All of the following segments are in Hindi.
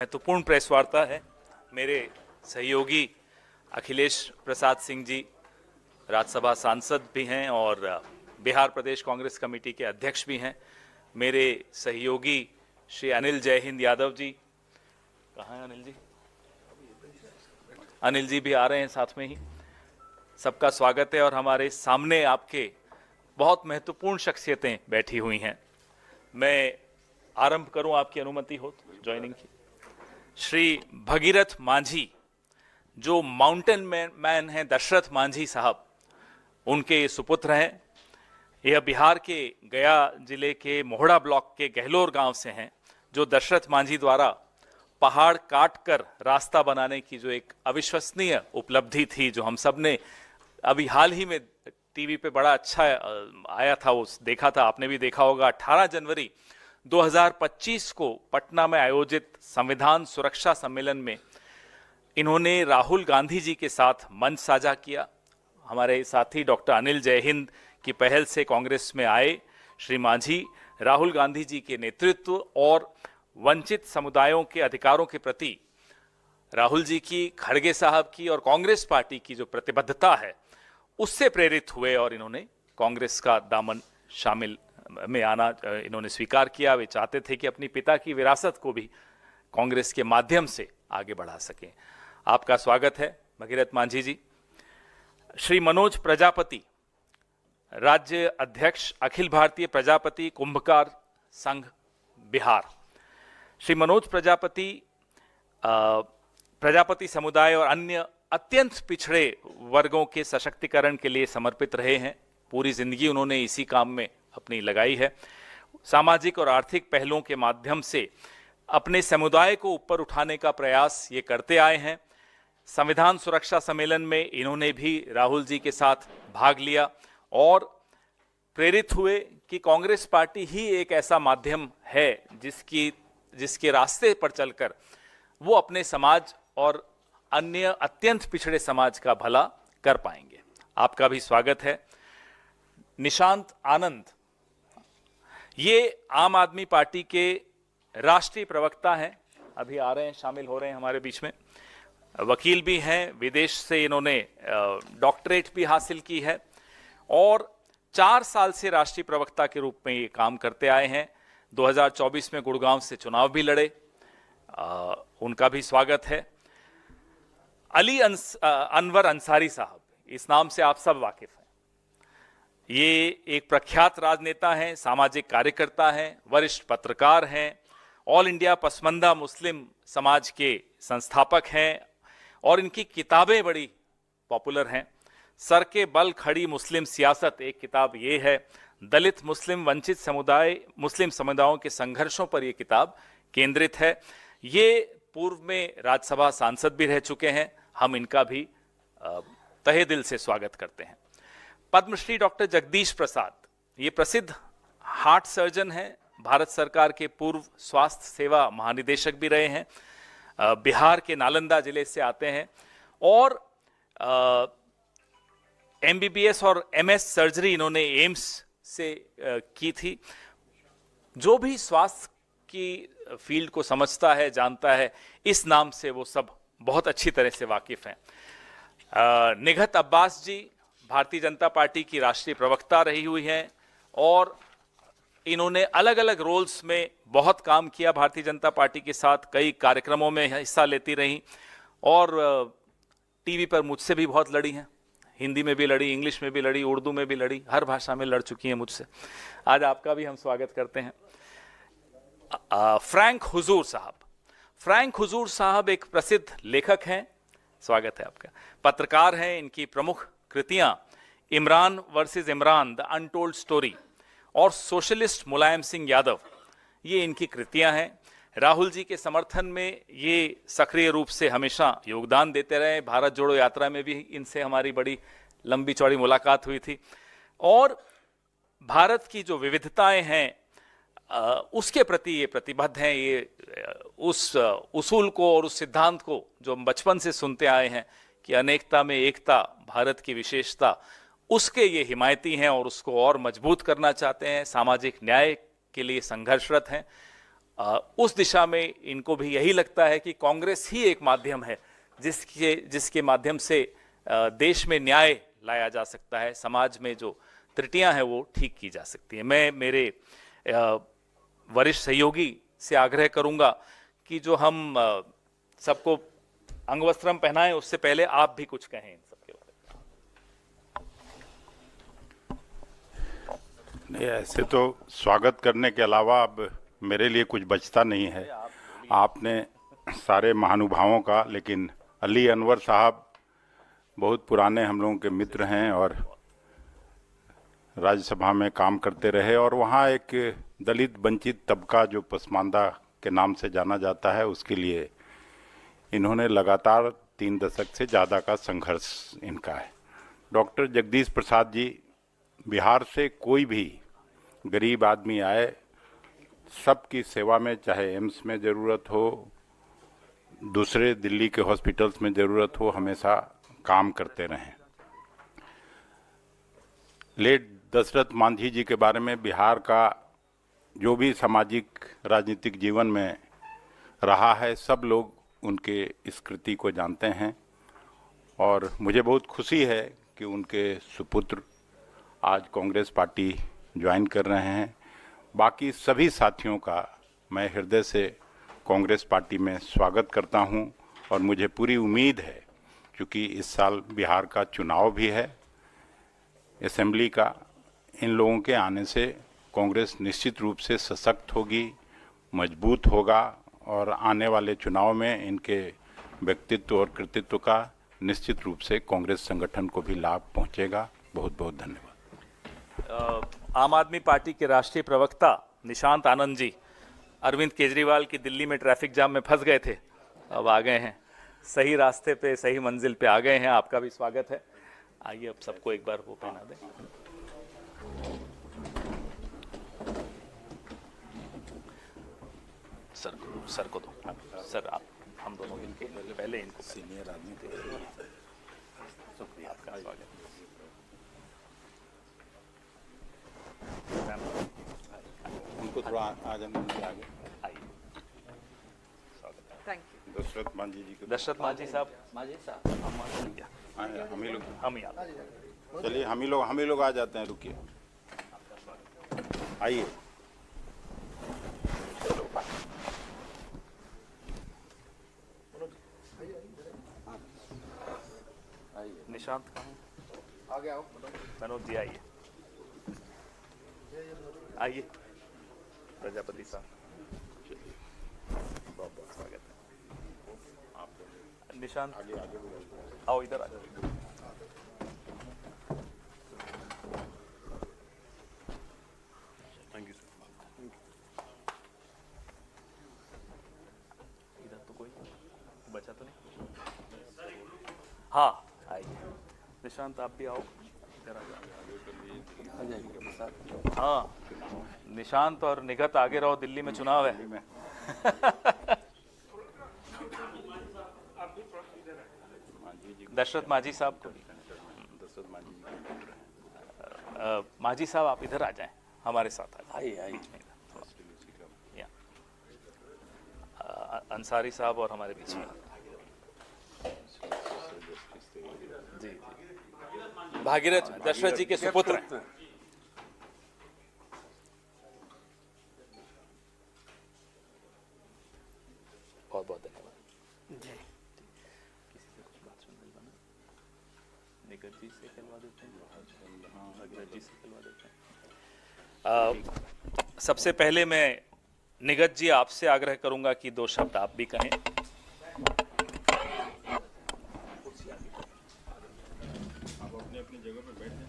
महत्वपूर्ण प्रेस वार्ता है। मेरे सहयोगी अखिलेश प्रसाद सिंह जी राज्यसभा सांसद भी हैं और बिहार प्रदेश कांग्रेस कमेटी के अध्यक्ष भी हैं। मेरे सहयोगी श्री अनिल जय हिंद यादव जी, कहाँ हैं अनिल जी? अनिल जी भी आ रहे हैं साथ में ही। सबका स्वागत है और हमारे सामने आपके बहुत महत्वपूर्ण शख्सियतें बैठी हुई हैं। मैं आरंभ करूं, आपकी अनुमति हो तो ज्वाइनिंग की। श्री भगीरथ मांझी जो माउंटेन मैन हैं, दशरथ मांझी साहब, उनके सुपुत्र हैं। यह बिहार के गया जिले के मोहड़ा ब्लॉक के गहलोर गांव से हैं, जो दशरथ मांझी द्वारा पहाड़ काटकर रास्ता बनाने की जो एक अविश्वसनीय उपलब्धि थी, जो हम सब ने अभी हाल ही में टीवी पे बड़ा अच्छा आया था, वो देखा था, आपने भी देखा होगा। 18 जनवरी 2025 को पटना में आयोजित संविधान सुरक्षा सम्मेलन में इन्होंने राहुल गांधी जी के साथ मंच साझा किया। हमारे साथी डॉक्टर अनिल जय हिंद की पहल से कांग्रेस में आए श्री मांझी राहुल गांधी जी के नेतृत्व और वंचित समुदायों के अधिकारों के प्रति राहुल जी की, खड़गे साहब की और कांग्रेस पार्टी की जो प्रतिबद्धता है, उससे प्रेरित हुए और इन्होंने कांग्रेस का दामन शामिल में आना इन्होंने स्वीकार किया। वे चाहते थे कि अपनी पिता की विरासत को भी कांग्रेस के माध्यम से आगे बढ़ा सकें। आपका स्वागत है भगीरथ मांझी जी। श्री मनोज प्रजापति, राज्य अध्यक्ष अखिल भारतीय प्रजापति कुंभकार संघ बिहार। श्री मनोज प्रजापति प्रजापति समुदाय और अन्य अत्यंत पिछड़े वर्गों के सशक्तिकरण के लिए समर्पित रहे हैं। पूरी जिंदगी उन्होंने इसी काम में अपनी लगाई है। सामाजिक और आर्थिक पहलों के माध्यम से अपने समुदाय को ऊपर उठाने का प्रयास ये करते आए हैं। संविधान सुरक्षा सम्मेलन में इन्होंने भी राहुल जी के साथ भाग लिया और प्रेरित हुए कि कांग्रेस पार्टी ही एक ऐसा माध्यम है जिसके रास्ते पर चलकर वो अपने समाज और अन्य अत्यंत पिछड़े समाज का भला कर पाएंगे। आपका भी स्वागत है। निशांत आनंद, ये आम आदमी पार्टी के राष्ट्रीय प्रवक्ता हैं, अभी आ रहे हैं, शामिल हो रहे हैं हमारे बीच में। वकील भी हैं, विदेश से इन्होंने डॉक्टरेट भी हासिल की है और 4 साल से राष्ट्रीय प्रवक्ता के रूप में ये काम करते आए हैं। 2024 में गुड़गांव से चुनाव भी लड़े। उनका भी स्वागत है। अली अनवर अंसारी साहब, इस नाम से आप सब वाकिफ हैं। ये एक प्रख्यात राजनेता हैं, सामाजिक कार्यकर्ता हैं, वरिष्ठ पत्रकार हैं, ऑल इंडिया पसमंदा मुस्लिम समाज के संस्थापक हैं और इनकी किताबें बड़ी पॉपुलर हैं। सर के बल खड़ी मुस्लिम सियासत एक किताब ये है। दलित मुस्लिम वंचित मुस्लिम समुदायों के संघर्षों पर यह किताब केंद्रित है। ये पूर्व में राज्यसभा सांसद भी रह चुके हैं। हम इनका भी तहे दिल से स्वागत करते हैं। पद्मश्री डॉक्टर जगदीश प्रसाद, ये प्रसिद्ध हार्ट सर्जन हैं, भारत सरकार के पूर्व स्वास्थ्य सेवा महानिदेशक भी रहे हैं, बिहार के नालंदा जिले से आते हैं और एमबीबीएस और एमएस सर्जरी इन्होंने एम्स से की थी। जो भी स्वास्थ्य की फील्ड को समझता है, जानता है, इस नाम से वो सब बहुत अच्छी तरह से वाकिफ हैं। निघत अब्बास जी भारतीय जनता पार्टी की राष्ट्रीय प्रवक्ता रही हुई हैं और इन्होंने अलग अलग रोल्स में बहुत काम किया भारतीय जनता पार्टी के साथ, कई कार्यक्रमों में हिस्सा लेती रहीं और टीवी पर मुझसे भी बहुत लड़ी हैं। हिंदी में भी लड़ी, इंग्लिश में भी लड़ी, उर्दू में भी लड़ी, हर भाषा में लड़ चुकी हैं मुझसे। आज आपका भी हम स्वागत करते हैं। फ्रैंक हुजूर साहब, फ्रैंक हुजूर साहब एक प्रसिद्ध लेखक हैं, स्वागत है आपका। पत्रकार हैं। इनकी प्रमुख कृतियां Imran versus Imran, the untold story और सोशलिस्ट मुलायम सिंह यादव, ये इनकी कृतियां हैं। राहुल जी के समर्थन में ये सक्रिय रूप से हमेशा योगदान देते रहे। भारत जोड़ो यात्रा में भी इनसे हमारी बड़ी लंबी चौड़ी मुलाकात हुई थी और भारत की जो विविधताएं हैं उसके प्रति ये प्रतिबद्ध हैं। ये उस उसूल को और उस सिद्धांत को जो हम बचपन से सुनते आए हैं कि अनेकता में एकता, भारत की विशेषता, उसके ये हिमायती हैं और उसको और मजबूत करना चाहते हैं। सामाजिक न्याय के लिए संघर्षरत हैं। उस दिशा में इनको भी यही लगता है कि कांग्रेस ही एक माध्यम है जिसके माध्यम से देश में न्याय लाया जा सकता है, समाज में जो त्रुटियां हैं वो ठीक की जा सकती है। मैं मेरे वरिष्ठ सहयोगी से आग्रह करूंगा कि जो हम सबको अंगवस्त्रम पहनाएं उससे पहले आप भी कुछ कहें इन सबके बारे में। नहीं, ऐसे तो स्वागत करने के अलावा अब मेरे लिए कुछ बचता नहीं है। आपने सारे महानुभावों का, लेकिन अली अनवर साहब बहुत पुराने हम लोगों के मित्र हैं और राज्यसभा में काम करते रहे, और वहाँ एक दलित वंचित तबका जो पसमानदा के नाम से जाना जाता है, उसके लिए इन्होंने लगातार 3 दशक से ज़्यादा का संघर्ष इनका है। डॉक्टर जगदीश प्रसाद जी, बिहार से कोई भी गरीब आदमी आए, सबकी सेवा में, चाहे एम्स में ज़रूरत हो, दूसरे दिल्ली के हॉस्पिटल्स में ज़रूरत हो, हमेशा काम करते रहें। लेट दशरथ मांझी जी के बारे में बिहार का जो भी सामाजिक राजनीतिक जीवन में रहा है, सब लोग उनके इस कृति को जानते हैं, और मुझे बहुत खुशी है कि उनके सुपुत्र आज कांग्रेस पार्टी ज्वाइन कर रहे हैं। बाकी सभी साथियों का मैं हृदय से कांग्रेस पार्टी में स्वागत करता हूं, और मुझे पूरी उम्मीद है, क्योंकि इस साल बिहार का चुनाव भी है असेंबली का, इन लोगों के आने से कांग्रेस निश्चित रूप से सशक्त होगी, मजबूत होगा, और आने वाले चुनाव में इनके व्यक्तित्व और कृतित्व का निश्चित रूप से कांग्रेस संगठन को भी लाभ पहुंचेगा। बहुत बहुत धन्यवाद। आम आदमी पार्टी के राष्ट्रीय प्रवक्ता निशांत आनंद जी अरविंद केजरीवाल की दिल्ली में ट्रैफिक जाम में फंस गए थे, अब आ गए हैं, सही रास्ते पे, सही मंजिल पे आ गए हैं। आपका भी स्वागत है। आइए अब सबको एक बार वो पहना दें। सर को दो। सर आप, हम दोनों मिलके पहले इनको, सीनियर आदमी थे। शुक्रिया, आपका स्वागत। उनको थोड़ा आ जाने दीजिए आगे। आइए, स्वागत है। Thank you. दशरथ मांझी जी को। दशरथ मांझी साहब, हम ही लोग, हम ही आते। चलिए हम ही लोग आ जाते हैं, रुकिए, आइए। निशांत कहाँ? आगे आओ। मनोज जी आइए, आइए। प्रजापति साहब, बहुत बहुत स्वागत है। निशांत आओ, इधर आ जाओ। Thank you sir. इधर तो कोई बचा तो नहीं? हाँ आइए। निशांत आप भी आओ, इधर आ जाओ। हाँ, निशांत और निगत आगे रहो, दिल्ली में चुनाव है। दशरथ मांझी साहब को, मांझी साहब आप इधर आ जाएं, हमारे साथ आइए। बीच में अंसारी साहब और हमारे बीच में जी, भागीरथ दशरथ जी के सुपुत्र हैं। बहुत बहुत धन्यवाद जी। किसी से कुछ बात सुन रही बना, निगत जी से कहलवा देते हैं, भागीरथ जी से कहलवा देते हैं। सबसे पहले मैं निगत जी आपसे आग्रह करूंगा कि 2 शब्द आप भी कहें। अपनी जगह पर बैठ जाएं।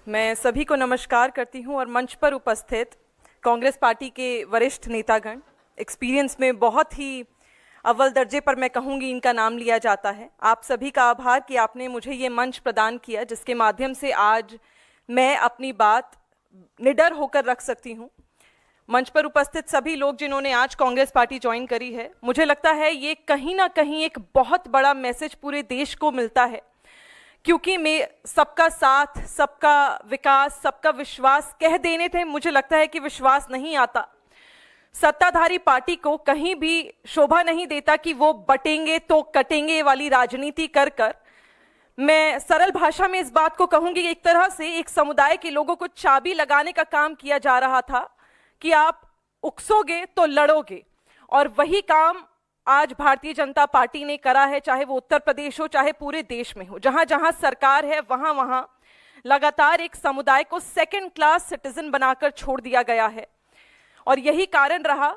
मैं सभी को नमस्कार करती हूं, और मंच पर उपस्थित कांग्रेस पार्टी के वरिष्ठ नेतागण, एक्सपीरियंस में बहुत ही अव्वल दर्जे पर मैं कहूँगी इनका नाम लिया जाता है। आप सभी का आभार कि आपने मुझे ये मंच प्रदान किया जिसके माध्यम से आज मैं अपनी बात निडर होकर रख सकती हूँ। मंच पर उपस्थित सभी लोग जिन्होंने आज कांग्रेस पार्टी ज्वाइन करी है, मुझे लगता है ये कहीं ना कहीं एक बहुत बड़ा मैसेज पूरे देश को मिलता है, क्योंकि मैं सबका साथ, सबका विकास, सबका विश्वास कह देने थे, मुझे लगता है कि विश्वास नहीं आता। सत्ताधारी पार्टी को कहीं भी शोभा नहीं देता कि वो बटेंगे तो कटेंगे वाली राजनीति कर कर, मैं सरल भाषा में इस बात को कहूंगी, एक तरह से एक समुदाय के लोगों को चाबी लगाने का काम किया जा रहा था कि आप उकसोगे तो लड़ोगे। और वही काम आज भारतीय जनता पार्टी ने करा है, चाहे वो उत्तर प्रदेश हो, चाहे पूरे देश में हो। जहां जहां सरकार है वहां वहां लगातार एक समुदाय को सेकंड क्लास सिटीजन बनाकर छोड़ दिया गया है। और यही कारण रहा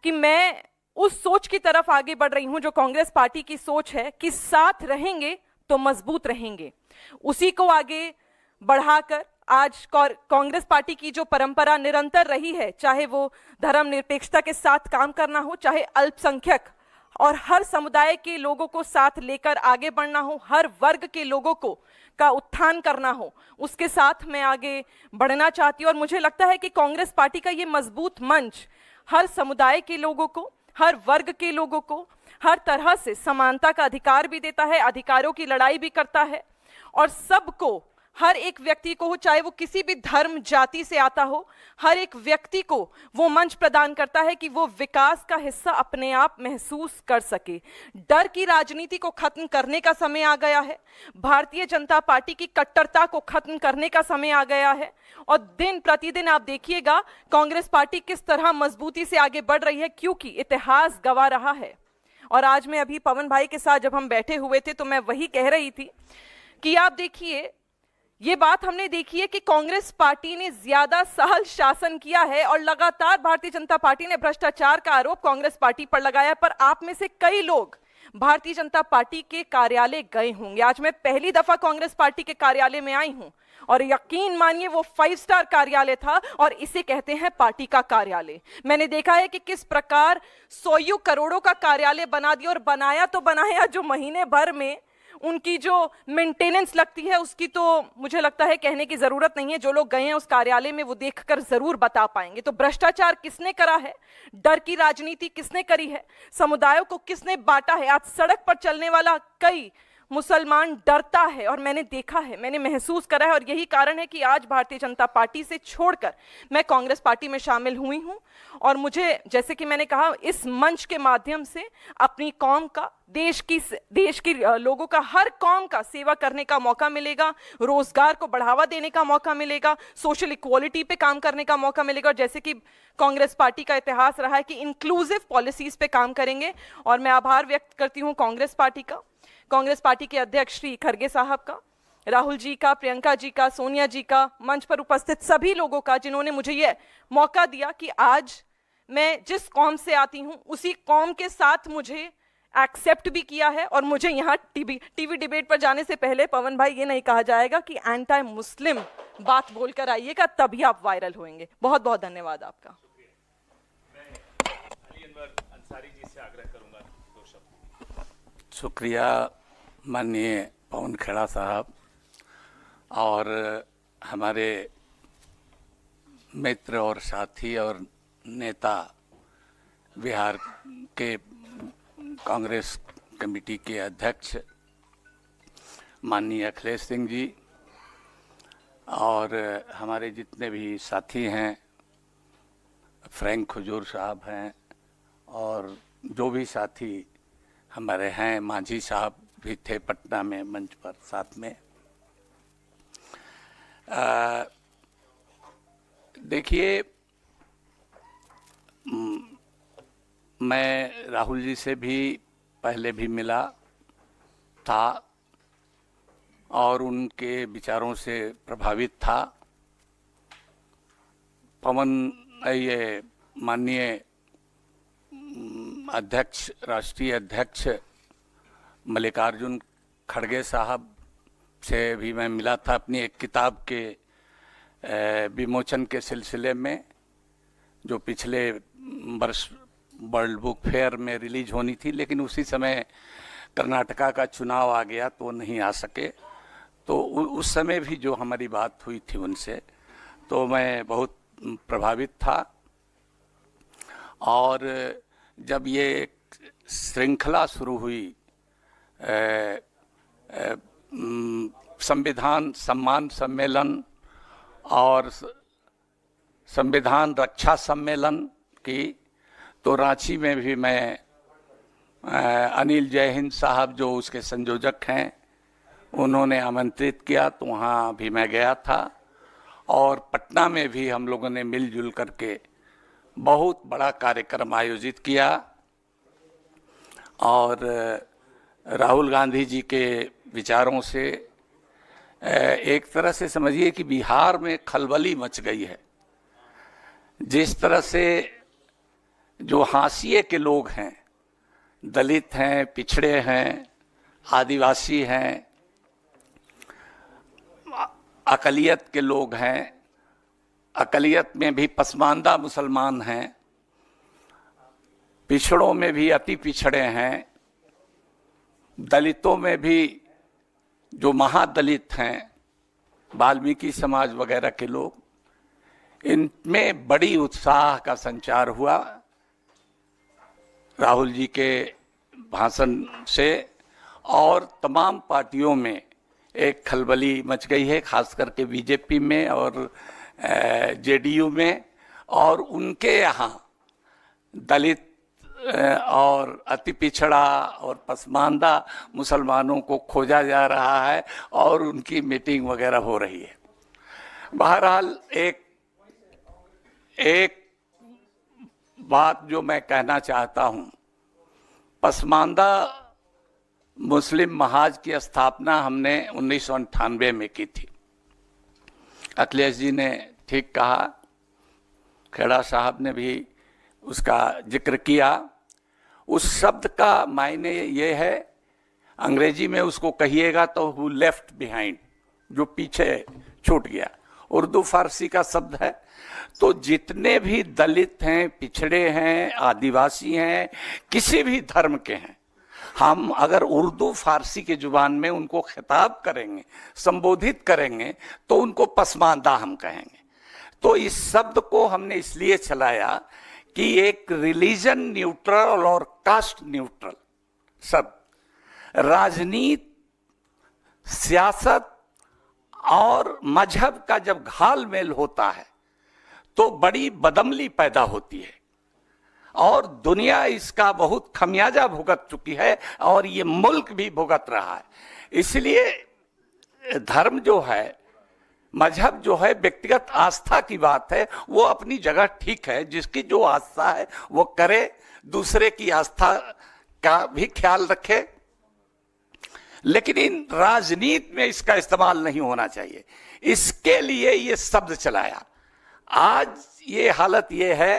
कि मैं उस सोच की तरफ आगे बढ़ रही हूं जो कांग्रेस पार्टी की सोच है कि साथ रहेंगे तो मजबूत रहेंगे। उसी को आगे बढ़ाकर आज कांग्रेस पार्टी की जो परंपरा निरंतर रही है, चाहे वो धर्मनिरपेक्षता के साथ काम करना हो, चाहे अल्पसंख्यक और हर समुदाय के लोगों को साथ लेकर आगे बढ़ना हो, हर वर्ग के लोगों को का उत्थान करना हो, उसके साथ मैं आगे बढ़ना चाहती हूं। और मुझे लगता है कि कांग्रेस पार्टी का ये मजबूत मंच हर समुदाय के लोगों को, हर वर्ग के लोगों को हर तरह से समानता का अधिकार भी देता है, अधिकारों की लड़ाई भी करता है और सबको, हर एक व्यक्ति को, चाहे वो किसी भी धर्म जाति से आता हो, हर एक व्यक्ति को वो मंच प्रदान करता है कि वो विकास का हिस्सा अपने आप महसूस कर सके। डर की राजनीति को खत्म करने का समय आ गया है, भारतीय जनता पार्टी की कट्टरता को खत्म करने का समय आ गया है। और दिन प्रतिदिन आप देखिएगा कांग्रेस पार्टी किस तरह मजबूती से आगे बढ़ रही है, क्योंकि इतिहास गवाह रहा है। और आज मैं अभी पवन भाई के साथ जब हम बैठे हुए थे तो मैं वही कह रही थी कि आप देखिए, ये बात हमने देखी है कि कांग्रेस पार्टी ने ज्यादा साल शासन किया है और लगातार भारतीय जनता पार्टी ने भ्रष्टाचार का आरोप कांग्रेस पार्टी पर लगाया। पर आप में से कई लोग भारतीय जनता पार्टी के कार्यालय गए होंगे। आज मैं पहली दफा कांग्रेस पार्टी के कार्यालय में आई हूं और यकीन मानिए वो 5 स्टार कार्यालय था और इसे कहते हैं पार्टी का कार्यालय। मैंने देखा है कि किस प्रकार 100 करोड़ों का कार्यालय बना दिया, और बनाया तो बनाया, जो महीने भर में उनकी जो मेंटेनेंस लगती है उसकी तो मुझे लगता है कहने की जरूरत नहीं है। जो लोग गए हैं उस कार्यालय में वो देखकर जरूर बता पाएंगे। तो भ्रष्टाचार किसने करा है, डर की राजनीति किसने करी है, समुदायों को किसने बांटा है। आज सड़क पर चलने वाला कई मुसलमान डरता है और मैंने देखा है, मैंने महसूस करा है। और यही कारण है कि आज भारतीय जनता पार्टी से छोड़कर मैं कांग्रेस पार्टी में शामिल हुई हूं। और मुझे, जैसे कि मैंने कहा, इस मंच के माध्यम से अपनी कौम का, देश की लोगों का, हर कौम का सेवा करने का मौका मिलेगा, रोजगार को बढ़ावा देने का मौका मिलेगा, सोशल इक्वालिटी पे काम करने का मौका मिलेगा। और जैसे कि कांग्रेस पार्टी का इतिहास रहा है कि इंक्लूसिव पॉलिसीज पे काम करेंगे। और मैं आभार व्यक्त करती हूं कांग्रेस पार्टी का, कांग्रेस पार्टी के अध्यक्ष श्री खड़गे साहब का, राहुल जी का, प्रियंका जी का, सोनिया जी का, मंच पर उपस्थित सभी लोगों का जिन्होंने मुझे यह मौका दिया कि आज मैं जिस कौम से आती हूं उसी कौम के साथ मुझे एक्सेप्ट भी किया है। और मुझे यहाँ टीवी डिबेट पर जाने से पहले पवन भाई ये नहीं कहा जाएगा कि एंटी मुस्लिम बात बोलकर आइएगा, तभी आप वायरल होंगे। बहुत बहुत धन्यवाद आपका। शुक्रिया माननीय पवन खेड़ा साहब और हमारे मित्र और साथी और नेता बिहार के कांग्रेस कमेटी के अध्यक्ष माननीय अखिलेश सिंह जी और हमारे जितने भी साथी हैं, फ्रैंक हुजूर साहब हैं और जो भी साथी हमारे हैं, मांझी साहब भी थे पटना में मंच पर साथ में। देखिए, मैं राहुल जी से भी पहले भी मिला था और उनके विचारों से प्रभावित था। पवन, ये माननीय अध्यक्ष, राष्ट्रीय अध्यक्ष मल्लिकार्जुन खड़गे साहब से भी मैं मिला था अपनी एक किताब के विमोचन के सिलसिले में, जो पिछले वर्ष वर्ल्ड बुक फेयर में रिलीज होनी थी, लेकिन उसी समय कर्नाटका का चुनाव आ गया तो नहीं आ सके। तो उस समय भी जो हमारी बात हुई थी उनसे, तो मैं बहुत प्रभावित था। और जब ये श्रृंखला शुरू हुई संविधान सम्मान सम्मेलन और संविधान रक्षा सम्मेलन की, तो रांची में भी मैं अनिल जयहिंद साहब जो उसके संयोजक हैं उन्होंने आमंत्रित किया, तो वहाँ भी मैं गया था। और पटना में भी हम लोगों ने मिलजुल करके बहुत बड़ा कार्यक्रम आयोजित किया। और राहुल गांधी जी के विचारों से एक तरह से समझिए कि बिहार में खलबली मच गई है। जिस तरह से जो हाशिए के लोग हैं, दलित हैं, पिछड़े हैं, आदिवासी हैं, अकलियत के लोग हैं, अकलियत में भी पसमानदा मुसलमान हैं, पिछड़ों में भी अति पिछड़े हैं, दलितों में भी जो महादलित हैं, वाल्मीकि समाज वगैरह के लोग, इनमें बड़ी उत्साह का संचार हुआ राहुल जी के भाषण से। और तमाम पार्टियों में एक खलबली मच गई है, खास करके बीजेपी में और जेडीयू में। और उनके यहाँ दलित और अति पिछड़ा और पसमानदा मुसलमानों को खोजा जा रहा है और उनकी मीटिंग वगैरह हो रही है। बहरहाल एक बात जो मैं कहना चाहता हूँ, पसमानदा मुस्लिम महाज की स्थापना हमने 1998 में की थी। अखिलेश जी ने ठीक कहा, खेड़ा साहब ने भी उसका जिक्र किया। उस शब्द का मायने ये है, अंग्रेजी में उसको कहिएगा तो हु लेफ्ट बिहाइंड, जो पीछे छूट गया। उर्दू फारसी का शब्द है। तो जितने भी दलित हैं, पिछड़े हैं, आदिवासी हैं, किसी भी धर्म के हैं, हम अगर उर्दू फारसी के जुबान में उनको खिताब करेंगे, संबोधित करेंगे, तो उनको पसमानदा हम कहेंगे। तो इस शब्द को हमने इसलिए चलाया कि एक रिलीजन न्यूट्रल और कास्ट न्यूट्रल शब्द, राजनीति, सियासत और मजहब का जब घालमेल होता है तो बड़ी बदअमली पैदा होती है। और दुनिया इसका बहुत खमियाजा भुगत चुकी है और ये मुल्क भी भुगत रहा है। इसलिए धर्म जो है, मजहब जो है, व्यक्तिगत आस्था की बात है, वो अपनी जगह ठीक है। जिसकी जो आस्था है वो करे, दूसरे की आस्था का भी ख्याल रखे, लेकिन इन राजनीति में इसका इस्तेमाल नहीं होना चाहिए। इसके लिए ये शब्द चलाया। आज ये हालत ये है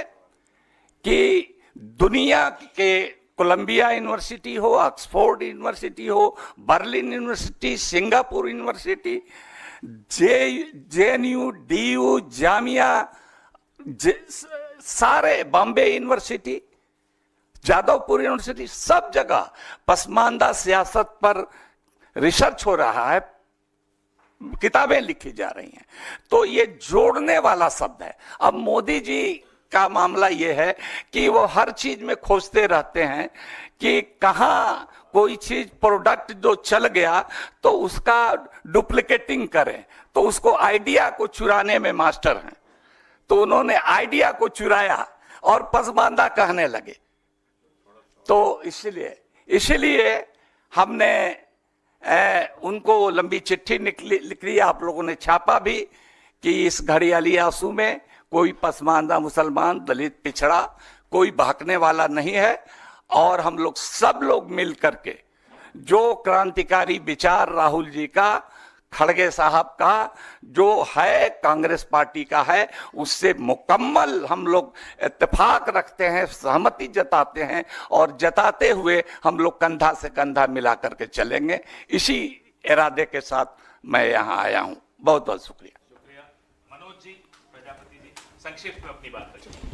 कि दुनिया के कोलंबिया यूनिवर्सिटी हो, ऑक्सफोर्ड यूनिवर्सिटी हो, Berlin university, Singapore university, JNU, DU, Jamia, सारे बॉम्बे यूनिवर्सिटी, जादवपुर यूनिवर्सिटी, सब जगह पसमानदा सियासत पर रिसर्च हो रहा है, किताबें लिखी जा रही हैं। तो ये जोड़ने वाला शब्द है। अब मोदी जी का मामला ये है कि वो हर चीज में खोजते रहते हैं कि कहाँ कोई चीज प्रोडक्ट जो चल गया तो उसका डुप्लीकेटिंग करें, तो उसको आइडिया को चुराने में मास्टर हैं। तो उन्होंने आइडिया को चुराया और पसमानदा कहने लगे। तो इसलिए हमने उनको लंबी चिट्ठी लिख ली, आप लोगों ने छापा भी कि इस घड़ियाली आंसू में कोई पसमानदा मुसलमान, दलित, पिछड़ा कोई बहकने वाला नहीं है। और हम लोग सब लोग मिल करके जो क्रांतिकारी विचार राहुल जी का, खड़गे साहब का जो है, कांग्रेस पार्टी का है, उससे मुकम्मल हम लोग इत्तेफाक रखते हैं, सहमति जताते हैं और जताते हुए हम लोग कंधा से कंधा मिला करके चलेंगे। इसी इरादे के साथ मैं यहाँ आया हूँ। बहुत बहुत शुक्रिया। मनोज जी, प्रजापति जी, संक्षिप्त में अपनी बात रखिए।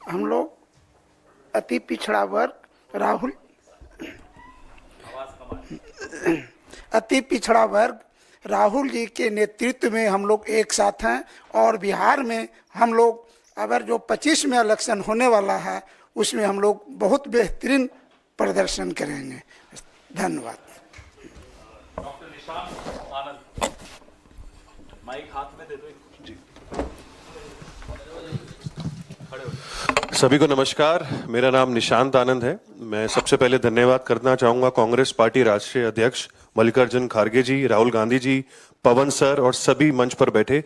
हम लोग अति पिछड़ा वर्ग अति पिछड़ा वर्ग राहुल जी के नेतृत्व में हम लोग एक साथ हैं और बिहार में हम लोग अगर जो 25 में इलेक्शन होने वाला है उसमें हम लोग बहुत बेहतरीन प्रदर्शन करेंगे। धन्यवाद। डॉक्टर निशांत आनंद, माइक हाथ में दे दो। सभी को नमस्कार। मेरा नाम निशांत आनंद है। मैं सबसे पहले धन्यवाद करना चाहूंगा कांग्रेस पार्टी राष्ट्रीय अध्यक्ष मल्लिकार्जुन खड़गे जी, राहुल गांधी जी, पवन सर और सभी मंच पर बैठे।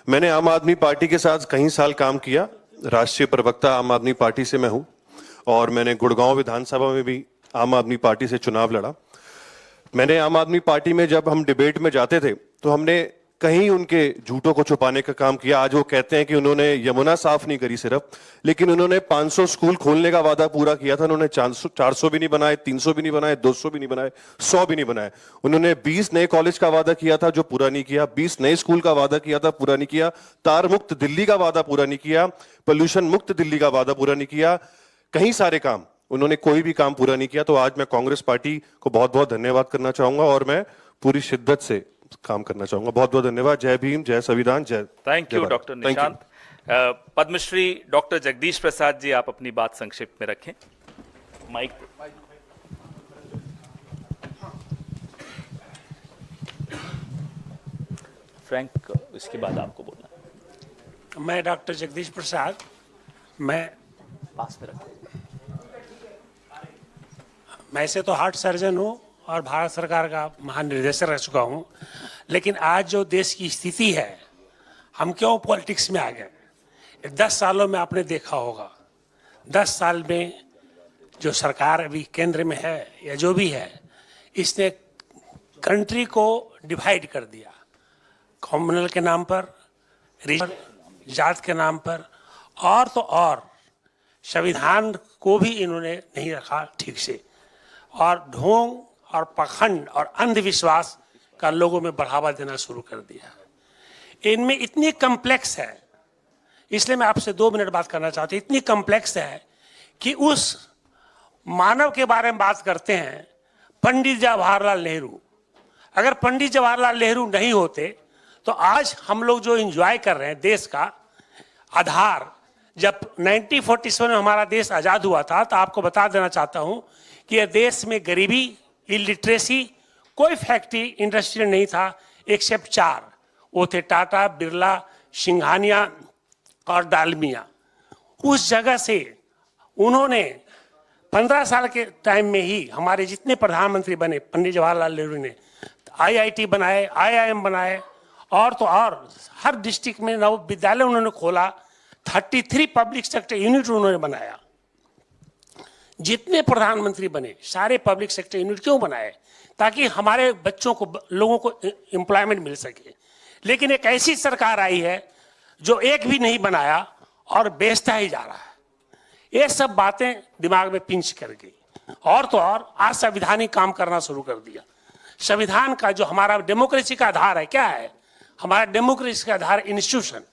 मैंने आम आदमी पार्टी के साथ कई साल काम किया। राष्ट्रीय प्रवक्ता आम आदमी पार्टी से मैं हूं और मैंने गुड़गांव विधानसभा में भी आम आदमी पार्टी से चुनाव लड़ा। मैंने आम आदमी पार्टी में जब हम डिबेट में जाते थे तो हमने कहीं उनके झूठों को छुपाने का काम किया। आज वो कहते हैं कि उन्होंने यमुना साफ नहीं करी सिर्फ, लेकिन उन्होंने 500 स्कूल खोलने का वादा पूरा किया था। उन्होंने 400 भी नहीं बनाए, 300 भी नहीं बनाए, 200 भी नहीं बनाए, 100 भी नहीं बनाए। उन्होंने 20 नए कॉलेज का वादा किया था जो पूरा नहीं किया, 20 नए स्कूल का वादा किया था पूरा नहीं किया, तार मुक्त दिल्ली का वादा पूरा नहीं किया, पोल्यूशन मुक्त दिल्ली का वादा पूरा नहीं किया। कई सारे काम उन्होंने कोई भी काम पूरा नहीं किया। तो आज मैं कांग्रेस पार्टी को बहुत बहुत धन्यवाद करना चाहूंगा और मैं पूरी शिद्दत से काम करना चाहूंगा। बहुत बहुत धन्यवाद। जय भीम, जय संविधान, जय। Thank you doctor Nishant. Padma Shri doctor Jagdish Prasad ji, आप अपनी बात संक्षिप्त में रखें। माइक फ्रैंक, इसके बाद आपको बोलना। मैं डॉक्टर जगदीश प्रसाद, मैं पास में रखें। मैं से तो हार्ट सर्जन हूँ और भारत सरकार का महानिदेशक रह चुका हूँ, लेकिन आज जो देश की स्थिति है, हम क्यों पॉलिटिक्स में आ गए? 10 सालों में आपने देखा होगा, 10 साल में जो सरकार अभी केंद्र में है या जो भी है, इसने कंट्री को डिवाइड कर दिया। कम्युनल के नाम पर, रीजन, जात के नाम पर, और तो और संविधान को भी इन्होंने नहीं रखा ठीक से, और ढोंग और पखंड और अंधविश्वास का लोगों में बढ़ावा देना शुरू कर दिया। इनमें इतनी कम्प्लेक्स है, इसलिए मैं आपसे 2 मिनट बात करना चाहता हूँ। इतनी कम्प्लेक्स है कि उस मानव के बारे में बात करते हैं, पंडित जवाहरलाल नेहरू। अगर पंडित जवाहरलाल नेहरू नहीं होते तो आज हम लोग जो एंजॉय कर रहे हैं देश का आधार, जब 1947 में हमारा देश आज़ाद हुआ था, तो आपको बता देना चाहता हूँ कि यह देश में गरीबी, इलिटरेसी, कोई फैक्ट्री इंडस्ट्री नहीं था एक्सेप्ट 4। वो थे टाटा, बिरला, सिंघानिया और डालमिया। उस जगह से उन्होंने 15 साल के टाइम में ही हमारे जितने प्रधानमंत्री बने, पंडित जवाहरलाल नेहरू ने IIT बनाए, IIM बनाए, और तो और हर डिस्ट्रिक्ट में नव विद्यालय उन्होंने खोला, 33 पब्लिक सेक्टर यूनिट उन्होंने बनाया। जितने प्रधानमंत्री बने सारे पब्लिक सेक्टर यूनिट क्यों बनाए? ताकि हमारे बच्चों को, लोगों को एम्प्लॉयमेंट मिल सके। लेकिन एक ऐसी सरकार आई है जो एक भी नहीं बनाया और बेचता ही जा रहा है। ये सब बातें दिमाग में पिंच कर गई। और तो और आज संविधानिक काम करना शुरू कर दिया। संविधान का जो हमारा डेमोक्रेसी का आधार है, क्या है हमारा डेमोक्रेसी का आधार? Institution,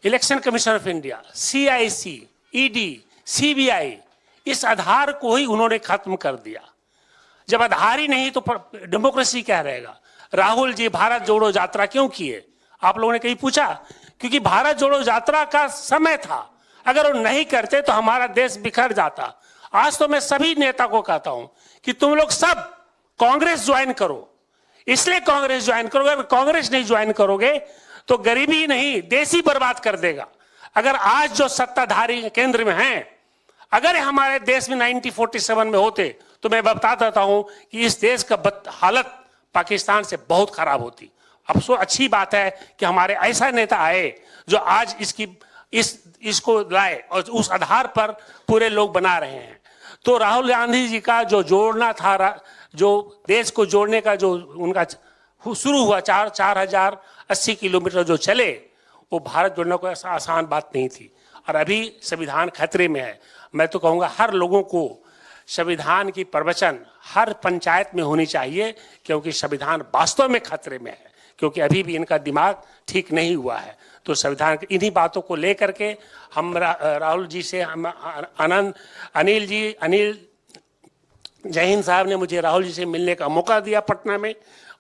election commission of India, CIC, ED, CBI, इस आधार को ही उन्होंने खत्म कर दिया। जब आधार ही नहीं तो डेमोक्रेसी क्या रहेगा? राहुल जी भारत जोड़ो यात्रा क्यों किए? आप लोगों ने कहीं पूछा? क्योंकि भारत जोड़ो यात्रा का समय था। अगर वो नहीं करते तो हमारा देश बिखर जाता। आज तो मैं सभी नेता को कहता हूं कि तुम लोग सब कांग्रेस ज्वाइन करो। इसलिए कांग्रेस ज्वाइन करोगे, अगर कांग्रेस नहीं ज्वाइन करोगे तो गरीबी ही नहीं देश ही बर्बाद कर देगा। अगर आज जो सत्ताधारी केंद्र में हैं, अगर हमारे देश में 1947 में होते तो मैं बता देता हूं कि इस देश का हालत पाकिस्तान से बहुत खराब होती। अफसोस, अच्छी बात है कि हमारे ऐसा नेता आए जो आज इसको लाए और उस आधार पर पूरे लोग बना रहे हैं। तो राहुल गांधी जी का जो जोड़ना था, जो देश को जोड़ने का जो उनका शुरू हुआ, 4080 किलोमीटर जो चले, वो भारत जोड़ना कोई आसान बात नहीं थी। और अभी संविधान खतरे में है। मैं तो कहूँगा हर लोगों को संविधान की प्रवचन हर पंचायत में होनी चाहिए, क्योंकि संविधान वास्तव में खतरे में है। क्योंकि अभी भी इनका दिमाग ठीक नहीं हुआ है। तो संविधान इन्हीं बातों को लेकर के हम राहुल जी से हम अनिल जय हिंद साहब ने मुझे राहुल जी से मिलने का मौका दिया पटना में,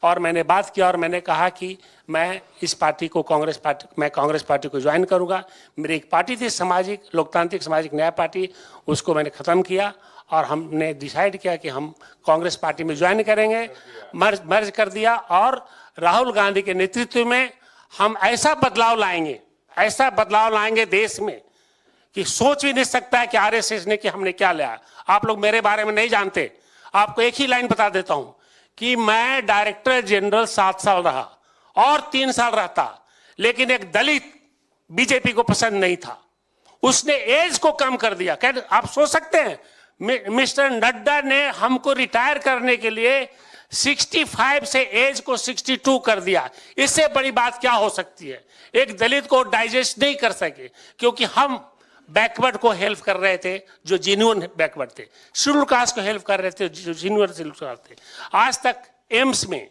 और मैंने बात किया और मैंने कहा कि मैं इस पार्टी को कांग्रेस पार्टी को ज्वाइन करूंगा। मेरी एक पार्टी थी सामाजिक लोकतांत्रिक सामाजिक न्याय पार्टी, उसको मैंने ख़त्म किया और हमने डिसाइड किया कि हम कांग्रेस पार्टी में ज्वाइन करेंगे, मर्ज कर दिया। और राहुल गांधी के नेतृत्व में हम ऐसा बदलाव लाएंगे देश में कि सोच भी नहीं सकता है कि आरएसएस ने कि हमने क्या लिया। आप लोग मेरे बारे में नहीं जानते, आपको एक ही लाइन बता देता हूं कि मैं डायरेक्टर जनरल 7 साल रहा और 3 साल रहता, लेकिन एक दलित बीजेपी को पसंद नहीं था, उसने एज को कम कर दिया। आप सोच सकते हैं, मिस्टर नड्डा ने हमको रिटायर करने के लिए 65 से एज को 62 कर दिया। इससे बड़ी बात क्या हो सकती है? एक दलित को डाइजेस्ट नहीं कर सके, क्योंकि हम बैकवर्ड को हेल्प कर रहे थे जो जेन्युइन बैकवर्ड थे, शेड्यूल कास्ट को हेल्प कर रहे थे जो जेन्युइन शेड्यूल थे। आज तक एम्स में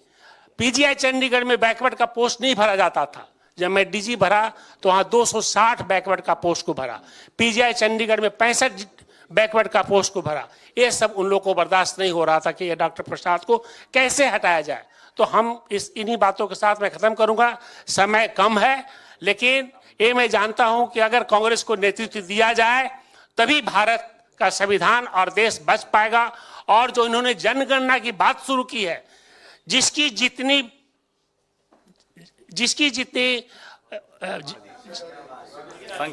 पीजीआई चंडीगढ़ में बैकवर्ड का पोस्ट नहीं भरा जाता था। जब मैं डीजी भरा तो वहां 260 बैकवर्ड का पोस्ट को भरा, पीजीआई चंडीगढ़ में 65 बैकवर्ड का पोस्ट को भरा। ये सब उन लोगों को बर्दाश्त नहीं हो रहा था कि ये डॉक्टर प्रसाद को कैसे हटाया जाए। तो हम इन्हीं बातों के साथ मैं खत्म करूंगा, समय कम है, लेकिन ये मैं जानता हूं कि अगर कांग्रेस को नेतृत्व दिया जाए तभी भारत का संविधान और देश बच पाएगा। और जो इन्होंने जनगणना की बात शुरू की है, जिसकी जितनी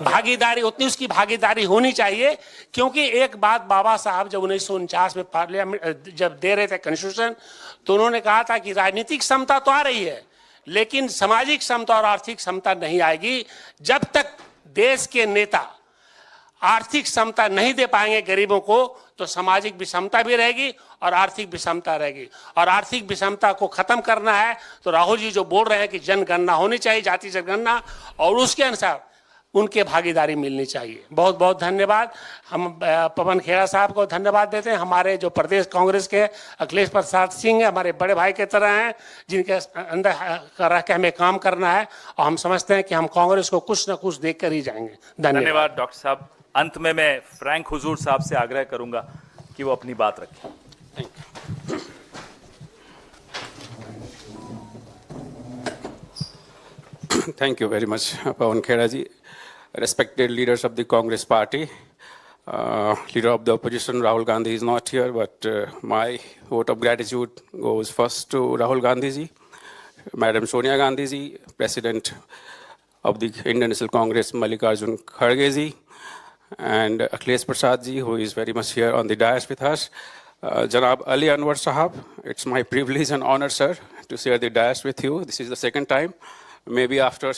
भागीदारी उतनी उसकी भागीदारी होनी चाहिए। क्योंकि एक बात बाबा साहब जब 1949 में पार्लियामेंट जब दे रहे थे कॉन्स्टिट्यूशन, तो उन्होंने कहा था कि राजनीतिक समता तो आ रही है, लेकिन सामाजिक समता और आर्थिक समता नहीं आएगी जब तक देश के नेता आर्थिक समता नहीं दे पाएंगे गरीबों को। तो सामाजिक विषमता भी रहेगी और आर्थिक विषमता रहेगी, और आर्थिक विषमता को खत्म करना है तो राहुल जी जो बोल रहे हैं कि जनगणना होनी चाहिए, जाति जनगणना, और उसके अनुसार उनके भागीदारी मिलनी चाहिए। बहुत बहुत धन्यवाद। हम पवन खेड़ा साहब को धन्यवाद देते हैं, हमारे जो प्रदेश कांग्रेस के अखिलेश प्रसाद सिंह हमारे बड़े भाई की तरह हैं, जिनके अंदर रह के हमें काम करना है, और हम समझते हैं कि हम कांग्रेस को कुछ न कुछ देख कर ही जाएंगे। धन्यवाद डॉक्टर साहब। अंत में मैं फ्रैंक हुजूर साहब से आग्रह करूंगा कि वो अपनी बात रखें। Thank you very much, Pawan Khera ji. Respected leaders of the Congress party, leader of the opposition Rahul Gandhi is not here, but my vote of gratitude goes first to Rahul Gandhi ji, Madam Sonia Gandhi ji, President of the Indian National Congress Mallikarjun Kharge ji, and Akhilesh Prasad ji, who is very much here on the dais with us. Janab Ali Anwar Sahab, it's my privilege and honor, sir, to share the dais with you. This is the second time, maybe after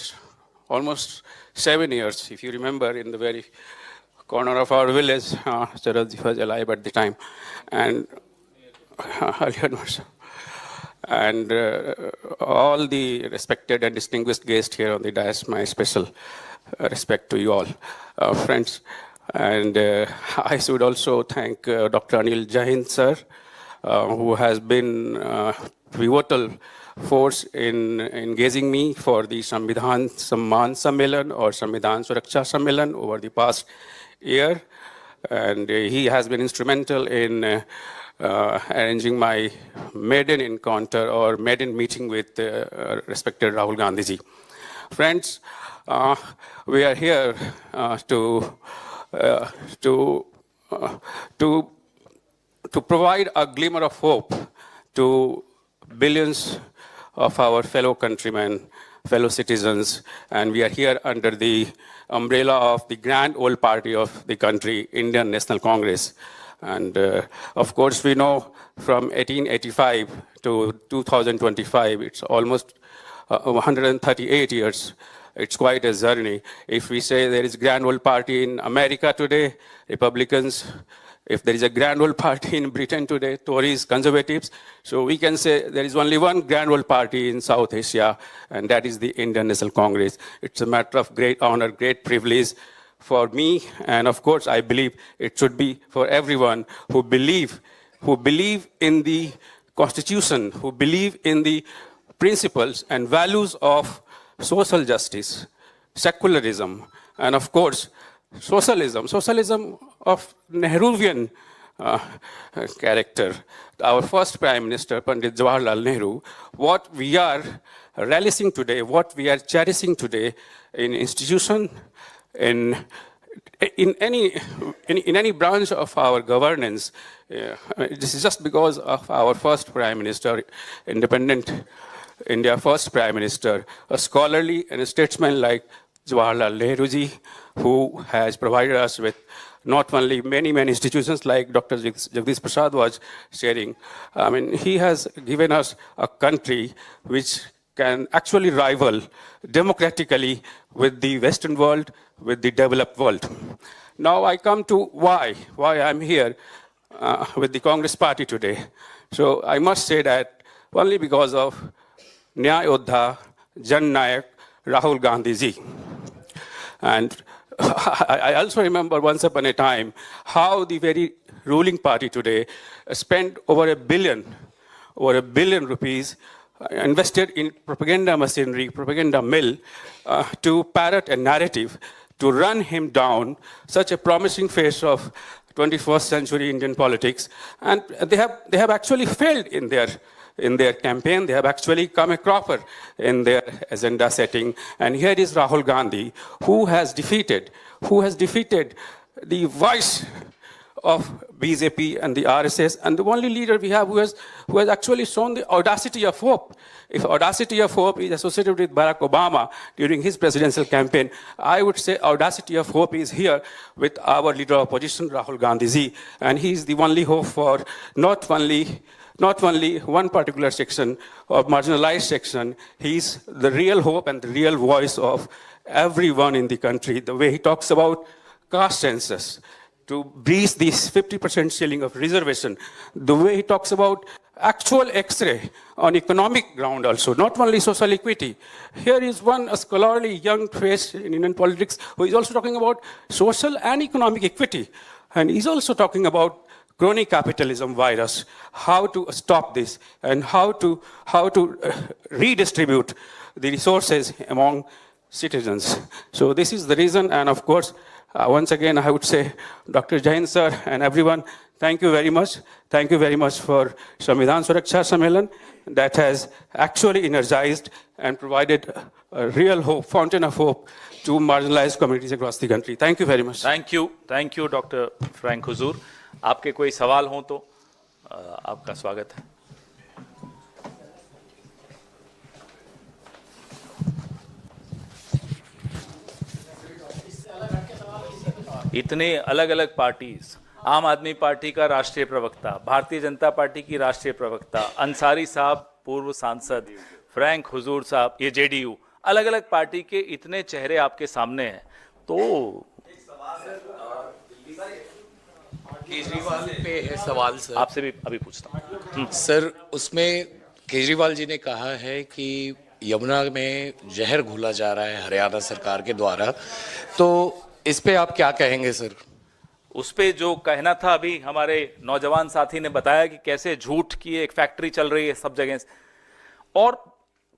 almost 7 years, if you remember, in the very corner of our village, Charadji was alive at the time, and Ali Anwar Sahab, and all the respected and distinguished guests here on the dais, my special respect to you all, friends. And I should also thank Dr. Anil Jain sir, who has been pivotal force in engaging me for the Samvidhan Samman Sammelan or Samvidhan Suraksha Sammelan over the past year. And he has been instrumental in arranging my maiden encounter or maiden meeting with respected Rahul Gandhi ji. Friends, we are here to provide a glimmer of hope to billions of our fellow countrymen, fellow citizens, and we are here under the umbrella of the grand old party of the country, Indian National Congress. And of course, we know from 1885 to 2025, it's almost 138 years. It's quite a journey. If we say there is grand old party in America today, Republicans, if there is a grand old party in Britain today, Tories, Conservatives, so we can say there is only one grand old party in South Asia, and that is the Indian National Congress. It's a matter of great honor, great privilege for me, and of course I believe it should be for everyone who believe in the Constitution, who believe in the principles and values of social justice, secularism, and of course, socialism of Nehruvian character. Our first Prime Minister, Pandit Jawaharlal Nehru, what we are relishing today, what we are cherishing today in institution, in any branch of our governance, this is just because of our first Prime Minister, independent India first Prime Minister, a scholarly and a statesman like Jawaharlal Nehru ji, who has provided us with not only many institutions like Dr. Jagdish Prasad was sharing. I mean, he has given us a country which can actually rival democratically with the Western world, with the developed world. Now I come to why I'm here with the Congress party today. So I must say that only because of Nyaya Yodha, Jan Nayak, Rahul Gandhi ji. And I also remember once upon a time how the very ruling party today spent over a billion rupees invested in propaganda machinery, propaganda mill, to parrot a narrative, to run him down, such a promising face of 21st century Indian politics. And they have actually failed in their campaign. They have actually come a cropper in their agenda setting. And here is Rahul Gandhi, who has defeated the voice of BJP and the RSS, and the only leader we have who has actually shown the audacity of hope. If audacity of hope is associated with Barack Obama during his presidential campaign, I would say audacity of hope is here with our leader of opposition, Rahul Gandhi ji, and he is the only hope for not only one particular section or marginalized section. He is the real hope and the real voice of everyone in the country. The way he talks about caste census, to breach this 50% ceiling of reservation, the way he talks about actual X-ray on economic ground also, not only social equity. Here is a scholarly young face in Indian politics who is also talking about social and economic equity. And he's also talking about crony capitalism virus, how to stop this and how to redistribute the resources among citizens. So this is the reason, and of course, once again, I would say, Dr. Jain sir and everyone, thank you very much. Thank you very much for Samvidhan Suraksha Sammelan that has actually energized and provided a real hope, fountain of hope to marginalized communities across the country. Thank you very much. Thank you, Dr. Frank Huzur. आपके कोई सवाल हो तो आपका स्वागत है. इतने अलग अलग पार्टीज, आम आदमी पार्टी का राष्ट्रीय प्रवक्ता, भारतीय जनता पार्टी की राष्ट्रीय प्रवक्ता, अंसारी साहब पूर्व सांसद, फ्रैंक हुजूर साहब, ये जेडीयू, अलग अलग पार्टी के इतने चेहरे आपके सामने हैं. तो केजरीवाल पे है सवाल सर. आपसे भी अभी पूछता हूँ सर, उसमें केजरीवाल जी ने कहा है कि यमुना में जहर घोला जा रहा है हरियाणा सरकार के द्वारा, तो इस पे आप क्या कहेंगे सर? उस पे जो कहना था, अभी हमारे नौजवान साथी ने बताया कि कैसे झूठ की एक फैक्ट्री चल रही है सब जगह और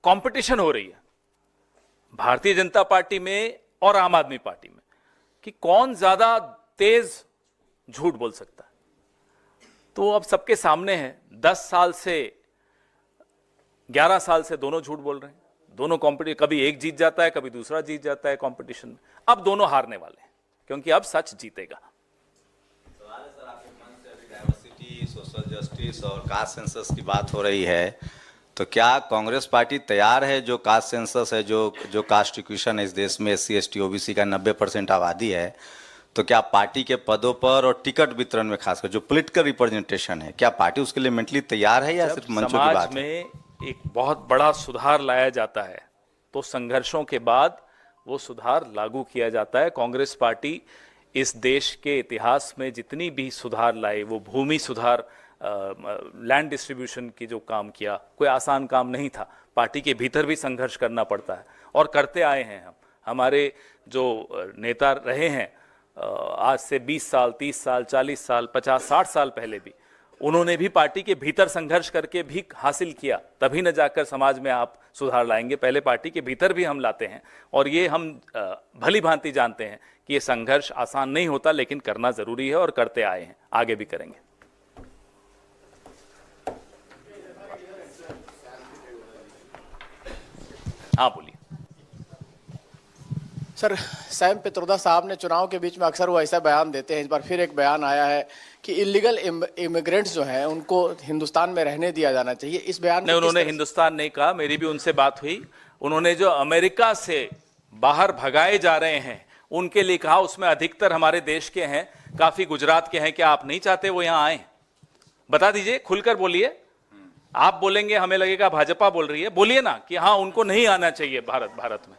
कंपटीशन हो रही है भारतीय जनता पार्टी में और आम आदमी पार्टी में कि कौन ज्यादा तेज झूठ बोल सकता है. तो अब सबके सामने है. 10 साल से 11 साल से दोनों झूठ बोल रहे हैं. दोनों कॉम्पिटिशन, कभी एक जीत जाता है, कभी दूसरा जीत जाता है कॉम्पिटिशन में. अब दोनों हारने वाले हैं क्योंकि अब सच जीतेगा. सवाल है सर, आपके मन से अभी डाइवर्सिटी, सोशल जस्टिस और कास्ट सेंसस की बात हो रही है, तो क्या कांग्रेस पार्टी तैयार है, जो कास्ट सेंसस है, जो कास्ट इक्वेशन है इस देश में, SC ST OBC का 90% आबादी है, तो क्या पार्टी के पदों पर और टिकट वितरण में खासकर जो पॉलिटिकल रिप्रेजेंटेशन है, क्या पार्टी उसके लिए मेंटली तैयार है या सिर्फ मंचों की बात है? में एक बहुत बड़ा सुधार लाया जाता है तो संघर्षों के बाद वो सुधार लागू किया जाता है. कांग्रेस पार्टी इस देश के इतिहास में जितनी भी सुधार लाए, वो भूमि सुधार, लैंड डिस्ट्रीब्यूशन की जो काम किया, कोई आसान काम नहीं था. पार्टी के भीतर भी संघर्ष करना पड़ता है और करते आए हैं हम. हमारे जो नेता रहे हैं आज से 20 साल, 30 साल, 40 साल, 50, 60 साल पहले भी, उन्होंने भी पार्टी के भीतर संघर्ष करके भी हासिल किया, तभी न जाकर समाज में आप सुधार लाएंगे। पहले पार्टी के भीतर भी हम लाते हैं, और ये हम भली भांति जानते हैं कि ये संघर्ष आसान नहीं होता, लेकिन करना जरूरी है और करते आए हैं, आगे भी करेंगे। हाँ बोलिए। सर, सैम पित्रोदा साहब ने चुनाव के बीच में अक्सर वो ऐसा बयान देते हैं, इस बार फिर एक बयान आया है कि इलीगल इमिग्रेंट्स जो हैं उनको हिंदुस्तान में रहने दिया जाना चाहिए। इस बयान नहीं, उन्होंने हिंदुस्तान नहीं कहा, मेरी भी उनसे बात हुई। उन्होंने जो अमेरिका से बाहर भगाए जा रहे हैं उनके लिए कहा, उसमें अधिकतर हमारे देश के हैं, काफी गुजरात के हैं। क्या आप नहीं चाहते वो यहां आए? बता दीजिए, खुलकर बोलिए। आप बोलेंगे हमें लगेगा भाजपा बोल रही है, बोलिए ना कि हाँ उनको नहीं आना चाहिए भारत में।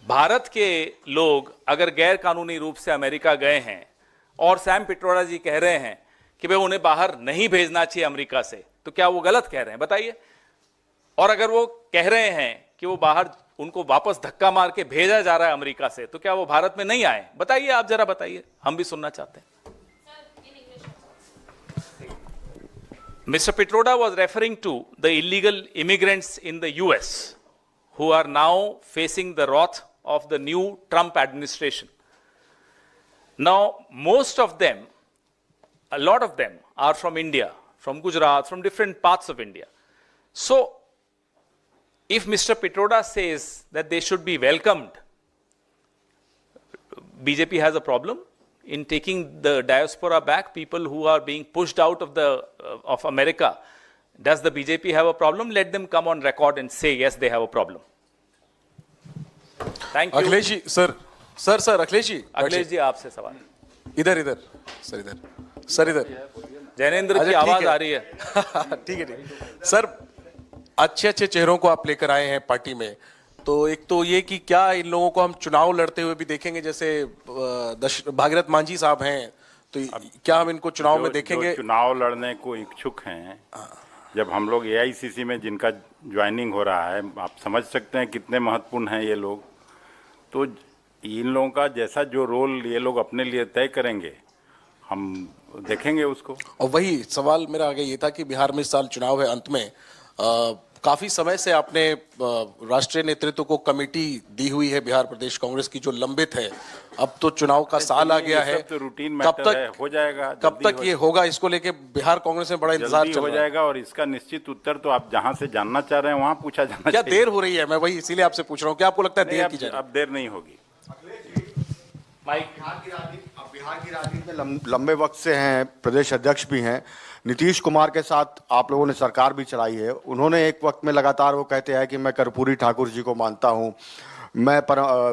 भारत के लोग अगर गैर कानूनी रूप से अमेरिका गए हैं और सैम पित्रोदा जी कह रहे हैं कि भाई उन्हें बाहर नहीं भेजना चाहिए अमेरिका से, तो क्या वो गलत कह रहे हैं? बताइए। और अगर वो कह रहे हैं कि वो बाहर उनको वापस धक्का मार के भेजा जा रहा है अमेरिका से, तो क्या वो भारत में नहीं आए? बताइए, आप जरा बताइए, हम भी सुनना चाहते हैं। Mr. Pitroda was referring to the illegal immigrants in the US who are now facing the wrath of the new Trump administration. Now, most of them, a lot of them are from India, from Gujarat, from different parts of India. So, if Mr. Pitroda says that they should be welcomed, BJP has a problem in taking the diaspora back, people who are being pushed out of America. Does the BJP have a problem? Let them come on record and say yes, they have a problem. Thank you. Akhilesh ji, sir Akhilesh ji आपसे सवाल। इधर सर इधर जैनेंद्र की आवाज आ रही है। ठीक है सर, अच्छे चेहरों को आप लेकर आए हैं पार्टी में, तो एक तो ये कि क्या इन लोगों को हम चुनाव लड़ते हुए भी देखेंगे? जैसे भागीरथ मांझी साहब हैं, तो क्या हम इनको चुनाव में देखेंगे? चुनाव लड़ने को इच्छुक हैं, जब हम लोग AICC में जिनका ज्वाइनिंग हो रहा है, आप समझ सकते हैं कितने महत्वपूर्ण हैं ये लोग। तो इन लोगों का जैसा जो रोल ये लोग अपने लिए तय करेंगे, हम देखेंगे उसको। और वही सवाल मेरा आगे ये था कि बिहार में इस साल चुनाव है, अंत में काफी समय से आपने राष्ट्रीय नेतृत्व को कमेटी दी हुई है बिहार प्रदेश कांग्रेस की, जो लंबित है। अब तो चुनाव का साल आ गया है, तो रूटीन मैटर है, हो जाएगा। कब तक ये होगा, इसको लेके बिहार कांग्रेस में बड़ा इंतजार चल हो जाएगा। और इसका निश्चित उत्तर तो आप जहां से जानना चाह रहे हैं वहां पूछा जाना क्या चाहिए। देर हो रही है? मैं वही इसीलिए आपसे पूछ रहा हूँ, क्या आपको लगता है देर की जाए? अब देर नहीं होगी। बिहार की राजनीति में लंबे वक्त से हैं, प्रदेश अध्यक्ष भी हैं। नीतीश कुमार के साथ आप लोगों ने सरकार भी चलाई है। उन्होंने एक वक्त में लगातार वो कहते हैं कि मैं कर्पूरी ठाकुर जी को मानता हूं, मैं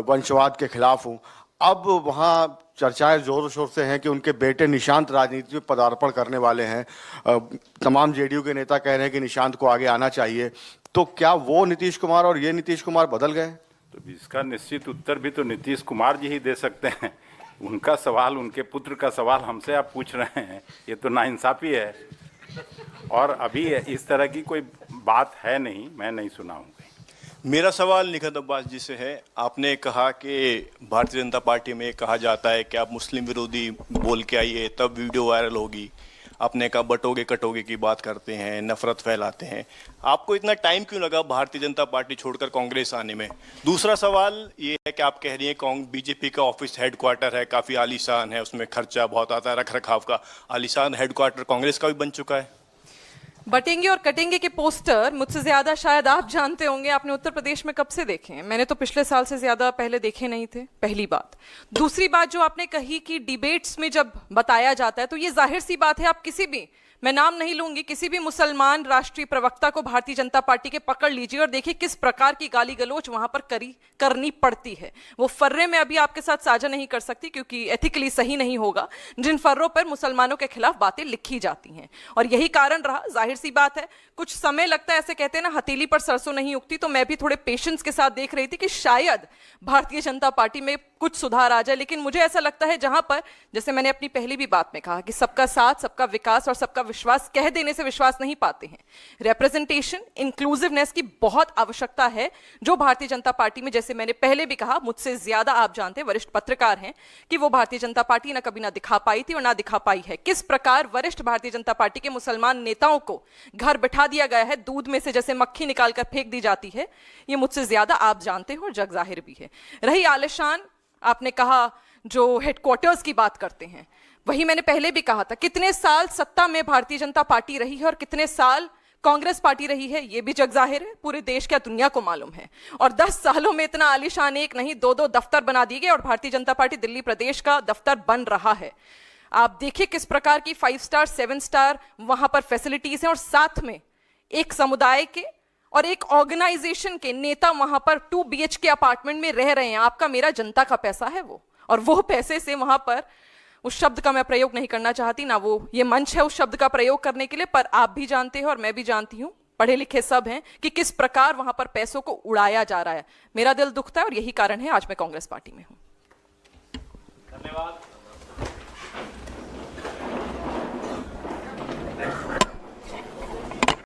वंशवाद के खिलाफ हूं। अब वहां चर्चाएं जोर शोर से हैं कि उनके बेटे निशांत राजनीति में पदार्पण करने वाले हैं। तमाम JDU के नेता कह रहे हैं कि निशांत को आगे आना चाहिए। तो क्या वो नीतीश कुमार और ये नीतीश कुमार बदल गए? तो इसका निश्चित उत्तर भी तो नीतीश कुमार जी ही दे सकते हैं। उनका सवाल, उनके पुत्र का सवाल हमसे आप पूछ रहे हैं, ये तो नाइंसाफी है। और अभी इस तरह की कोई बात है नहीं, मैं नहीं सुना हूँ। मेरा सवाल निखत अब्बास जी से है। आपने कहा कि भारतीय जनता पार्टी में कहा जाता है कि आप मुस्लिम विरोधी बोल के आइए तब वीडियो वायरल होगी। आपने कहा बटोगे कटोगे की बात करते हैं, नफरत फैलाते हैं। आपको इतना टाइम क्यों लगा भारतीय जनता पार्टी छोड़कर कांग्रेस आने में? दूसरा सवाल ये है कि आप कह रही हैं बीजेपी का ऑफिस हेडक्वार्टर है, काफ़ी आलीशान है, उसमें खर्चा बहुत आता है, रख रखाव का। आलीशान हेडक्वार्टर कांग्रेस का भी बन चुका है। बटेंगे और कटेंगे के पोस्टर मुझसे ज्यादा शायद आप जानते होंगे। आपने उत्तर प्रदेश में कब से देखे हैं? मैंने तो पिछले साल से ज्यादा पहले देखे नहीं थे, पहली बात। दूसरी बात जो आपने कही कि डिबेट्स में जब बताया जाता है, तो ये जाहिर सी बात है, आप किसी भी, मैं नाम नहीं लूंगी, किसी भी मुसलमान राष्ट्रीय प्रवक्ता को भारतीय जनता पार्टी के पकड़ लीजिए और देखिए किस प्रकार की गाली गलोच वहां पर करनी पड़ती है। वो फर्रे में अभी आपके साथ साझा नहीं कर सकती क्योंकि एथिकली सही नहीं होगा, जिन फर्रों पर मुसलमानों के खिलाफ बातें लिखी जाती हैं। और यही कारण रहा, जाहिर सी बात है, कुछ समय लगता है, ऐसे कहते हैं ना हथेली पर सरसों नहीं उगती। तो मैं भी थोड़े पेशेंस के साथ देख रही थी कि शायद भारतीय जनता पार्टी में कुछ सुधार आ जाए। लेकिन मुझे ऐसा लगता है जहां पर, जैसे मैंने अपनी पहली भी बात में कहा कि सबका साथ, सबका विकास और सबका विश्वास कह देने से विश्वास नहीं पाते हैं। रिप्रेजेंटेशन, इंक्लूसिवनेस की बहुत आवश्यकता है, जो भारतीय जनता पार्टी में, जैसे मैंने पहले भी कहा, मुझसे ज्यादा आप जानते हैं, वरिष्ठ पत्रकार हैं, कि वो भारतीय जनता पार्टी ना कभी ना दिखा पाई थी और ना दिखा पाई है। किस प्रकार वरिष्ठ भारतीय जनता पार्टी के मुसलमान नेताओं को घर बिठा दिया गया है, दूध में से जैसे मक्खी निकालकर फेंक दी जाती है, ये मुझसे ज्यादा आप जानते हो और जग जाहिर भी है। रही आलिशान, आपने कहा जो हेडक्वार्टर्स की बात करते हैं, वही मैंने पहले भी कहा था, कितने साल सत्ता में भारतीय जनता पार्टी रही है और कितने साल कांग्रेस पार्टी रही है, ये भी जग जाहिर है, पूरे देश क्या दुनिया को मालूम है। और 10 सालों में इतना आलीशान एक नहीं 2-2 दफ्तर बना दिए गए और भारतीय जनता पार्टी दिल्ली प्रदेश का दफ्तर बन रहा है। आप देखिए किस प्रकार की 5 स्टार 7 स्टार वहां पर फैसिलिटीज हैं और साथ में एक समुदाय के और एक ऑर्गेनाइजेशन के नेता वहां पर 2 BHK अपार्टमेंट में रह रहे हैं। आपका मेरा जनता का पैसा है वो, और वो पैसे से वहां पर, उस शब्द का मैं प्रयोग नहीं करना चाहती, ना वो ये मंच है उस शब्द का प्रयोग करने के लिए, पर आप भी जानते हो और मैं भी जानती हूं, पढ़े लिखे सब हैं, कि किस प्रकार वहां पर पैसों को उड़ाया जा रहा है। मेरा दिल दुखता है और यही कारण है आज मैं कांग्रेस पार्टी में हूं। धन्यवाद।